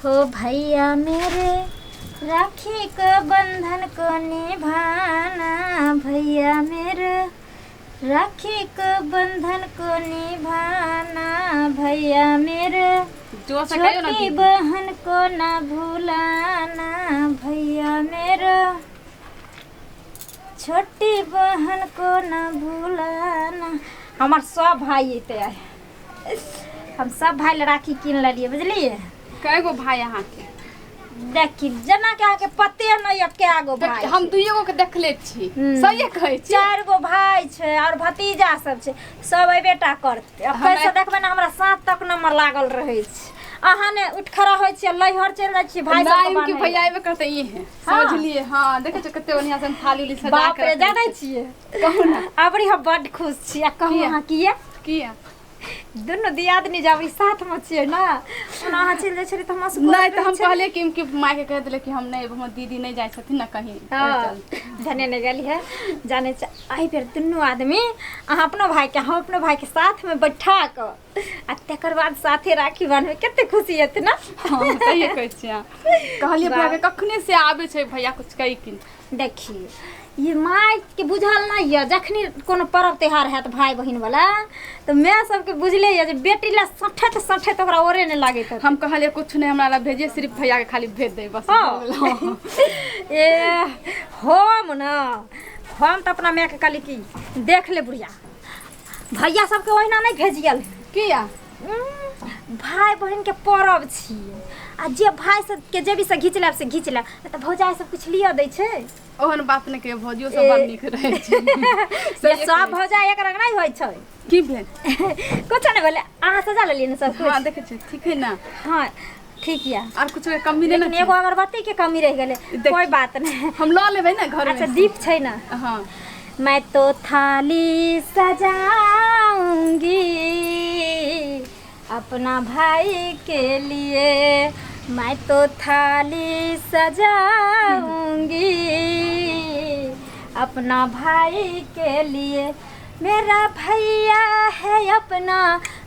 हो भैया मेरे राखी को बंधन को निभाना, भैया मेरे राखी को बंधन को निभाना, भैया मेरे छोटी बहन को ना भूलाना, भैया मेरे छोटी बहन को ना भूलाना। हमार सब भाई अते हम सब भाई ले राखी किन लिए बुझलिए। कई गो भाई यहाँ के देखी जना के आके पते नहीं के आगो भाई हम दुइयो गो के देखले छी। सही कहै छी 4 गो भाई छे और भतीजा सब छे, सब ए बेटा करते। अब कैसे देखबे ना हमरा 7 तक नंबर लागल रहे छ। अहाँ ने उठ खड़ा होय छी लहर चल जाय छी भाई सब के भैया एबे करते ई है समझ लिए। हां देखे छ कते ओनिया से थाली उली सजा के बाप रे जानै छिए कहू ना अबरी हम बड़ खुश छी। आ कहू अहाँ किया दोनों दियादनी जाबी साथ में छिए ना ओना अहाँ चल जाय छली त हम नहीं तो हम कहले कि माय के कह देले कि हम नहीं हम दीदी नहीं जाय छथिन ना कहीं। धने नहीं गेली है जाने आई फिर दोनों आदमी अहाँ अपनो भाई के हम अपनो भाई के साथ में बैठा क आ तकर बाद साथे राखी बांधे कते खुशी हेत ना। हां सही कहै छियै। कहलिए भैया के कखने से आबे छै भैया कुछ कहि कि देखिए ये माय के बुझल नहीं है जखनी कोनो पर्व त्योहार है तो भाई बहन वाला तो मैं सबके बुझले है जे बेटी ला सठे तो ओकरा ओरे नहीं लागे। तो हम कहलिए कुछ नहीं हमरा ला भेजिए सिर्फ भैया के खाली भेज दे बस। ए हम ना हम तो अपना माय के कहली कि देख ले बुढ़िया भैया सबके ओहिना नहीं भेजियल किया भाई बहन के पर्व छी आ जे भाई सब के जेबी से घिचला से घिचला त भौजाई सब कुछ लिया दै छै। ओहन बात नहीं के भौजियो सब बड़ निक रहे छै। से सब भौजाई एक रंग नहीं होय छै की भेल कुछ नहीं बोले अहाँ सजा लेलिए न सब कुछ। हां देखे छै ठीक है ना। हां ठीक है और कुछ कमी नहीं ना एगो अगरबत्ती के कमी रह गेले कोई बात नहीं हम ल लेबै ना घर में। अच्छा दीप छै ना। हां मैं तो थाली सजाऊंगी अपना भाई के लिए, मैं तो थाली सजाऊंगी अपना भाई के लिए, मेरा भैया है अपना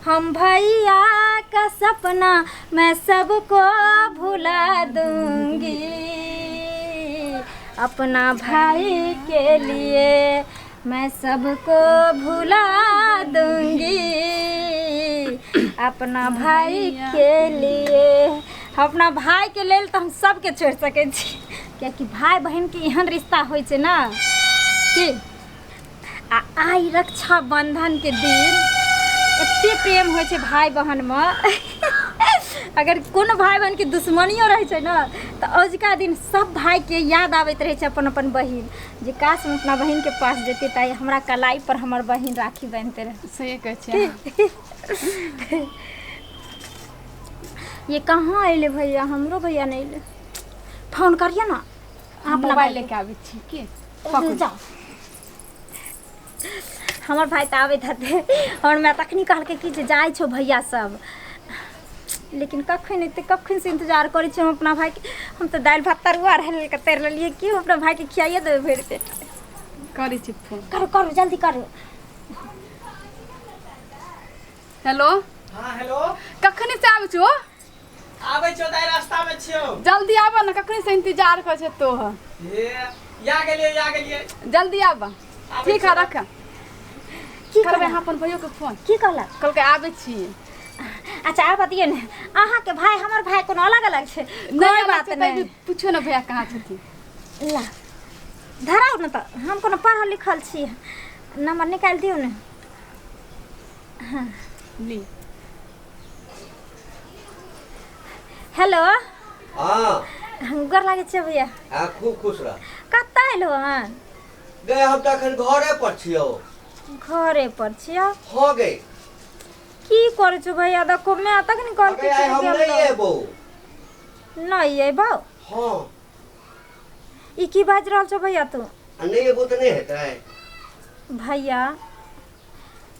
हम भैया का सपना मैं सबको भुला दूंगी अपना भाई के लिए मैं सबको भुला दूंगी अपना भाई के लिए। अपना भाई के लेल तो हम सबके छोड़ सके छी क्योंकि भाई बहन के एहन रिश्ता होय छै ना कि आई रक्षा बंधन के दिन एते प्रेम होय छै भाई बहन में। अगर कोनो भाई बहन के दुश्मनियो रहे छै ना तो अजुका दिन सब भाई के याद आबैत रहे छै अपन अपन बहिन जे काश हम अपना बहन के पास जेते ताई हमरा कलाई पर हमर बहन राखी बांधते रहे। सही कहै छियै। ये कहाँ अइले भैया हमरो भैया नहीं अइले फोन करिए ना आप मोबाइल लेके आबे छी की जाओ हमर भाई त आबे हते और मैं तखनी कहल के कि जाय छो भैया सब लेकिन कखन से इंतजार करै छी हम अपना भाई के। हम तो दाल भात तरुआ रहल के तैर लेलिए कि अपना भाई के खियाइए देबे भर पेट करै छी फोन करो जल्दी करो। हेलो हां हेलो कखनी से आबै छो आबै छो दाई रास्ता में छियो जल्दी आबा ना कखनी से इंतजार कर छै तो ए या गेलिए जल्दी आबा ठीक है रख की करबे हां अपन भइयो के फोन की कहला कल के आबै छी। अच्छा आप बतिए ने अहाँ के भाई हमर भाई कोनो अलग छै कोई बात नहीं पूछो ना भैया कहाँ छथिन ला धराओ ना त हम कोनो पढ़ल लिखल छी नंबर निकाल दियो ने। हां ली हेलो हां गोर लागे छै भैया। आ खूब खुश रह। कत्ता एलो हां गए हम त अखन घरे पर छियो। घरे पर छियो हो गए की करे छ भैया देखो मैं तक नहीं कॉल के हम नहीं एबो नहीं एबो। हां ई की बाज रहल छ भैया तू नहीं एबो त नहीं हेतै भैया।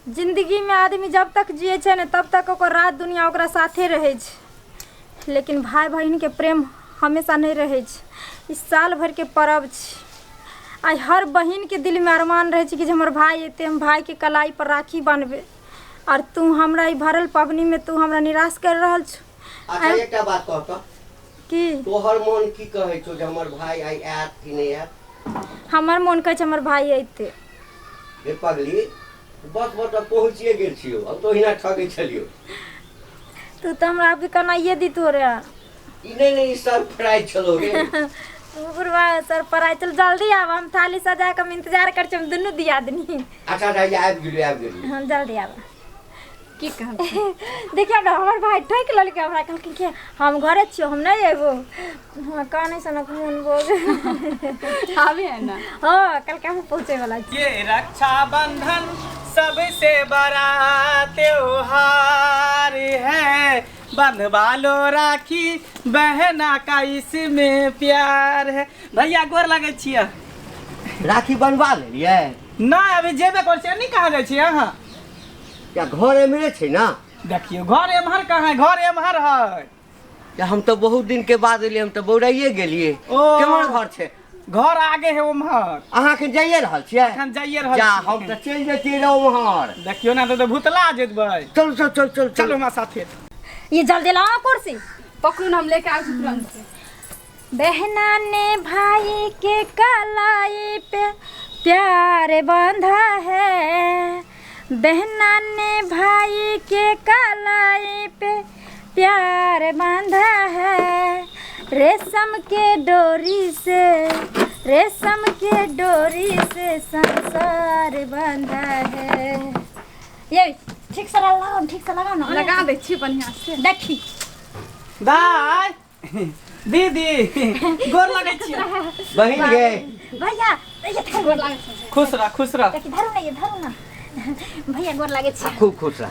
जिंदगी में आदमी जब तक जिए छै ने तब तक ओकर रात दुनिया ओकरा साथे रहे छै लेकिन भाई बहन के प्रेम हमेशा नहीं रहे छै। इस साल भर के पर्व छै आई हर बहन के दिल में अरमान रहे छै कि हमर भाई एते हम भाई के कलाई पर राखी बांधबे और तू हमरा ई भरल पबनी में तू हमरा निराश कर रहल छ। अच्छा एकटा बात कह त की तोहर मन की कहै छौ जे हमर भाई आई आयत कि नहीं आयत? हमर मन कहै छै हमर भाई अइते। रे पगली बस पहुँचिए गेल छियो, अब तो हिना ठगै छलियो। तू तो हमरा अभी कनाइए दी तोरे। ई नहीं सरप्राइज छलो रे। बुरवा सर पर चल जल्दी आब, हम थाली सजा के हम इंतजार कर छी, हम दुनू दियादनी। अच्छा आबि गेलियो। हम जल्दी आब। की कहब देखिए ना हमर भाई ठोक ललके, हमरा कहलखिन कि हम घरे छियो, हम नहीं एबो। हमरा काने सनक मन बोल आबे है ना। हां कल के हम पहुंचे वाला छी। ये रक्षाबंधन सबसे बड़ा त्योहार है, बंधवा लो राखी बहना का इसमें प्यार है। भैया गोर लगे छियै। राखी बनवा लेलिए? ना अभी जेबे कर छियै, नहीं कहाँ जाइ छियै अहाँ? क्या घरे में छै ना? देखियो घर एम्हर कहाँ है, घर एम्हर है। या हम तो बहुत दिन के बाद एलिए, हम तो बौराइए गेलिए। ओ। केमन घर छै? घर आगे है उम्हर। अहाँ के जाइए रहल छियै? एखन जाइए रहल जा छियै। हम तो चल जेतिए रे उम्हर। देखियो ना तो भूतला जेबै। चल चल चल चल चलो हमारे साथे। ये जल्दी लाओ कुर्सी। पकड़ू ना, हम लेके आए तुरंत से। बहना ने भाई के कलाई पे प्यार बांधा है, बहना ने भाई के कलाई पे प्यार बांधा है, रेशम के डोरी से, रेशम के डोरी से संसार बांधा है। ये ठीक से लगाओ, ठीक से लगाओ ना। लगा दे छी बढ़िया से। देखी दाई दीदी गोर लगे छियै। बहिन गे भैया ये गोर लागे छै। खुश रह खुश रह। देखी धरू ना, ये धरू ना। भैया गोर लागे छै। खूब खुश रह,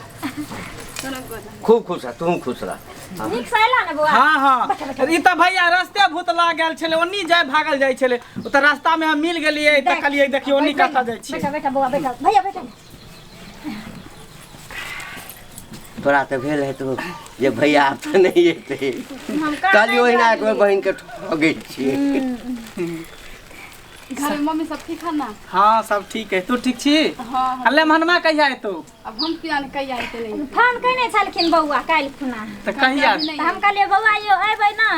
खूब खुश रह, तू खुश रह। नीक से आइला ना बुआ। हाँ हाँ ई त भैया रास्ते भूतला गेल छले, ओन्नी जाय भागल जाय छले, ओ त रास्ता में हम मिल गेलिए त कहलिए देखियो ओन्नी कता जाय छी। बेटा बेटा बुआ बेटा, भैया बेटा। तोरा तो भेल है तो जे भैया आप तो नहीं एते। हम कहली ओहिना एक बेर बहिन के ठगे छी। घर में मम्मी सब ठीक है ना? हाँ सब ठीक है, तू ठीक छी? हाँ अल्ले मनवा कहिया है तू? अब हम पियान कहिया आते नहीं। फोन कइने छलखिन बौआ काल्हि खुना, त कहिया? त हम कहलिए बौआ यो अइबै ना,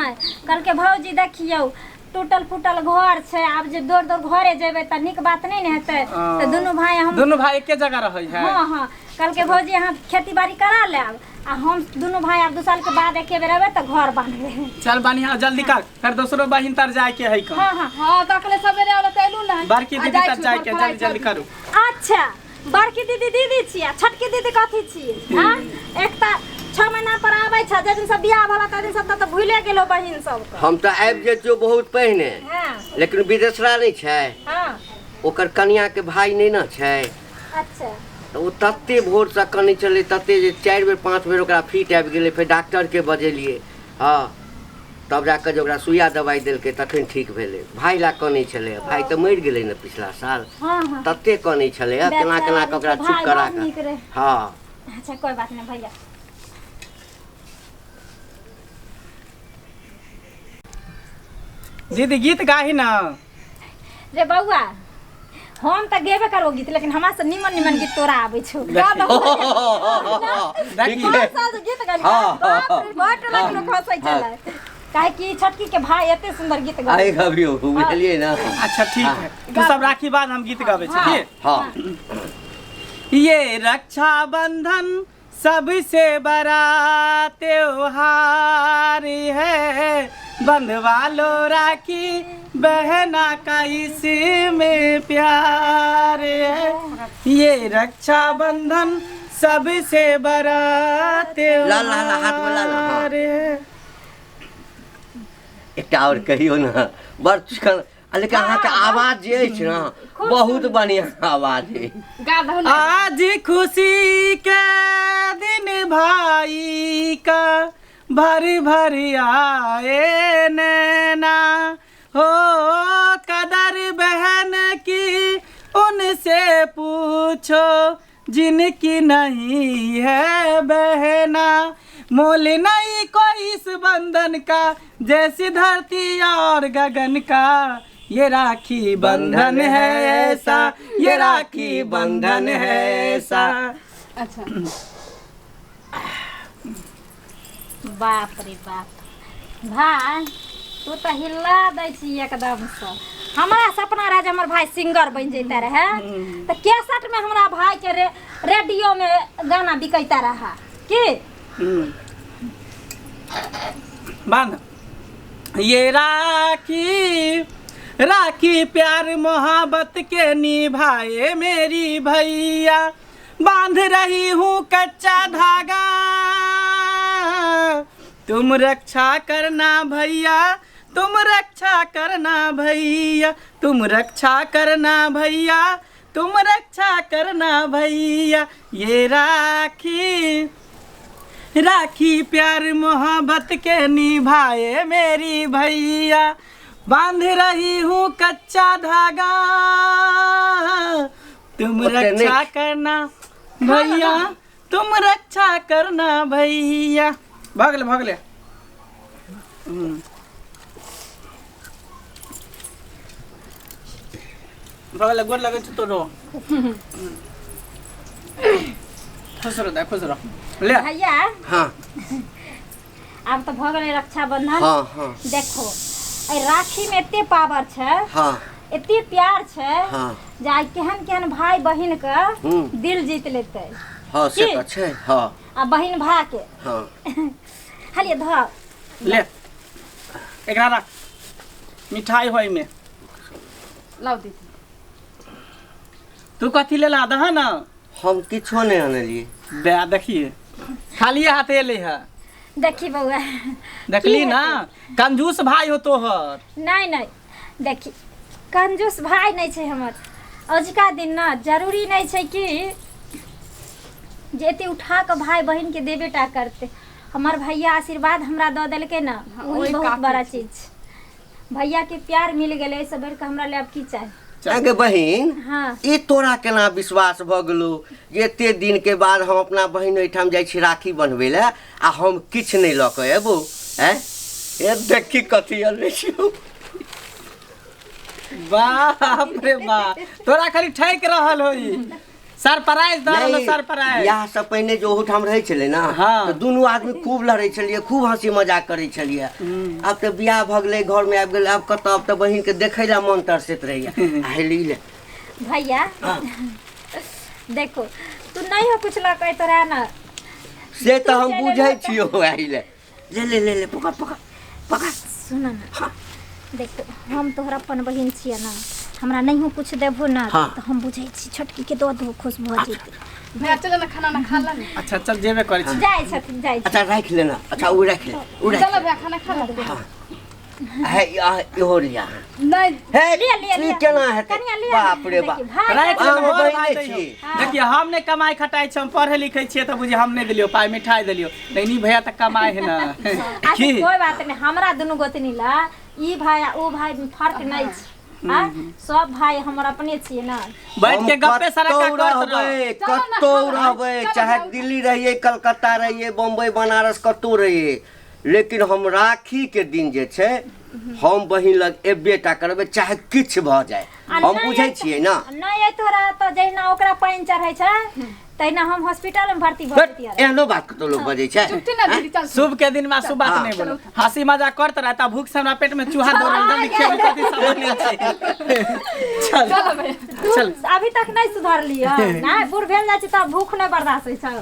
कल के भौजी देखियौ टूटल फूटल घर छै, आब जे दौड़ दौड़ घरे जेबै त नीक बात नहीं ने हेतै। त दुनू भाई हम दोनों भाई एके जगह रहै है। हाँ हाँ कल के भौजी यहाँ खेती बाड़ी करा लेब, आ हम दुनू भाई अब 2 साल के बाद एके बेर अबे त घर बांधबे। चल बढ़िया जल्दी कर, फिर दूसरो बहिन तर जाए के है कहाँ। हाँ हाँ हाँ तो अकले सवेरे वाला तैलू ना। बड़की दीदी तर जाए के, जल्दी जल्दी करू। अच्छा बड़की दीदी दीदी छियै, छोटकी दीदी कथी छियै? हाँ एक त 6 महीना पर आबै छ, जे दिन सब बियाह भला त दिन सब त भूले गेलो बहिन सब। हम तो आबि जेतियो बहुत पहिने, हाँ लेकिन विदेशरा नहीं छै, हाँ ओकर कन्या के भाई नहीं ना छै, अच्छा तो वो तत्ते भोर से कने चले, तत्ते जे 4 बेर 5 बेर ओकरा फिट आबि गेलै, फिर डॉक्टर के बजेलिए। हाँ तब जाकर जो ओकरा सुइया दवाई देलकै तखन ठीक भेलै। भाई ला कने छलै, भाई तो मरि गेलै ना पिछला साल, हाँ हाँ तत्ते कने छलै, केना केना के ओकरा चुप करा के। हाँ अच्छा कोई बात नहीं भैया। दीदी गीत गाही ना। रे बौआ हम त गेबे करो गीत, लेकिन हमरा से निमन निमन गीत तोरा आबै छौ। देखिए गीत गाली बाप रे लगलो खसै छलै, काहे कि छोटकी के भाई एते सुंदर गीत गाबै। आइ गबियो बुझलिए ना। अच्छा ठीक है, तू सब राखी बाद हम गीत गाबै छी की? हाँ ये रक्षाबंधन सबसे बड़ा त्योहार है, बंधवा लो राखी बहना का इसमें प्यार है, ये रक्षाबंधन सबसे बड़ा ला, हाथ में ला, ला, हाँ। त्योहार है। एकटा और कहियो ना, बड़ चुकल, लेकिन अहाँ के आवाज जे अछि ना बहुत बढ़िया आवाज है। गा दहु ना। आज खुशी के दिन भाई का भर भर आए नैना, हो कदर बहन की उनसे पूछो जिनकी नहीं है बहना, मोल नहीं कोई इस बंधन का जैसी धरती और गगन का, ये राखी बंधन है ऐसा, ये राखी बंधन है ऐसा। अच्छा बाप रे बाप भाई तू तो हिला दै छी एकदम से। हमारा सपना रहे जे हमर भाई सिंगर बन जैते रहे, तो कैसेट में हमरा भाई के रेडियो में गाना बिकैता रहा की। बांध ये राखी राखी प्यार मोहब्बत के निभाए मेरी भैया, बांध रही हूँ कच्चा धागा, तुम रक्षा करना भैया, तुम रक्षा करना भैया, तुम रक्षा करना भैया, तुम रक्षा करना भैया। ये राखी राखी प्यार मोहब्बत के निभाए मेरी भैया, बांध रही हूँ कच्चा धागा, तुम रक्षा करना भैया, तुम रक्षा करना भैया। भागले भागले भागले गोर लगे तो रो खुश रहो खुश रहो ले भैया। हाँ अब तो भऽ गेलै रक्षाबंधन। हाँ हाँ देखो ए राखी में एते पावर छै, हाँ एते प्यार छै, हाँ जे आइ केहन केहन भाई बहिन के दिल जीत लेते। हाँ से तो छै। हाँ आ बहिन भाई के हाँ हलिए धर ले एकरा रख मिठाई होई में। लाओ दीदी। तू कथी ले ला दह ना। हम किछो नहीं आनलिए। बे देखिए खाली हाथ एले है। देखी बउआ देखली ना कंजूस भाई हो तोहर। नहीं नहीं देखी कंजूस भाई नहीं छै हमर। अजुका दिन ना जरूरी नहीं छै कि जेते उठा के भाई बहन के देबेटा करते। हमार भैया आशीर्वाद हमरा दऽ देलके ना, वही वही बहुत काफी बड़ा छै। चीज। भैया के प्यार मिल गेलै, सब बेर के हमरा ले अब की चाही। आगे बहिन हाँ ई तोरा केना विश्वास भ गेलो जे एते दिन के बाद हम अपना बहिन ओहिठाम जाइ छी राखी बनबै ले आ हम किछ नहीं ल के एबो हैं। ए देखी कथी अनले छियो। बाप रे बाप तोरा खाली ठैक रहल होई। सरप्राइज द रहल सरप्राइज। यहाँ से पहले जो ओठाम रहे छले ना हाँ। तो दोनों आदमी खूब लड़े छलिए, खूब हंसी मजाक करे छलिए। अब तो बियाह भ गेलै, घर में आबि गेलै, अब कतऽ अब तो बहिन के देखे ला मन तरसैत रहिए। हेली ले भैया देखो तू नहीं हो कुछ लकै तोरा ना। से तो हम बुझे छियो। आई ले ले ले ले ले पकड़ पकड़ पकड़। सुन ना देखो हम तोहर अपन बहिन छियै ना, हमरा नहीं हो कुछ देबो ना हाँ। तो हम बुझै छी छोटकी के दऽ दो खुश भऽ जेतै। भैया चलो ना खाना ना खा ला। अच्छा चल जेबे करै छी। जाइ छथिन जाइ अच्छा रख लेना। अच्छा वो रख ले वो रख चलो भैया खाना खा ला। हाँ है इहो लिया नहीं है ले, ले, ई ले। केना हेतै। कनिया ले, बाप रे बाप। देखी, भाई राखि हम लेबै, बहिने भाई दैयौ। छी। देखिए हम ने कमाई खटाई छी, हम पढ़े लिखे छियै तो बुझी हम नहीं दिलियो पाई मिठाई दिलियो। नहीं भैया त कमाई है ना। अच्छा की कोई बात नहीं, हमरा दुनू गोतनी ला ई भाई आ ओ भाई में फर्क नहीं छै। हां सब भाई हमर अपने छियै ना। बैठ के गप्पे सारा का करत रहो। कत्तो रहबै, चाहे दिल्ली रहिए, कलकत्ता रहिए, बम्बई बनारस कत्तो रहिए, लेकिन हम राखी के दिन जे छै हम बहिन लग एबेटा करबै चाहे किछ भ जाए। हम बुझै छियै ना। नहीं तोरा तो जहिना ओकरा पानी चढ़ै छै तहिना हम हॉस्पिटल में भर्ती भऽ बट जेतियै। एहनो बात कतो लोग बजै छै। छुट्टी ना दीदी चल। शुभ के दिन में शुभ बात हाँ। नहीं बोलो। हंसी मजाक करत रहता, भूख से हमरा पेट में चूहा दौड़ल जल्दी खेल कथी सामान छै। चल चलो भैया। तू चल। अभी तक नहीं सुधरलियै ना, बूढ़ भेल जाइ छै त भूख नहीं बर्दाश्त होइ छै।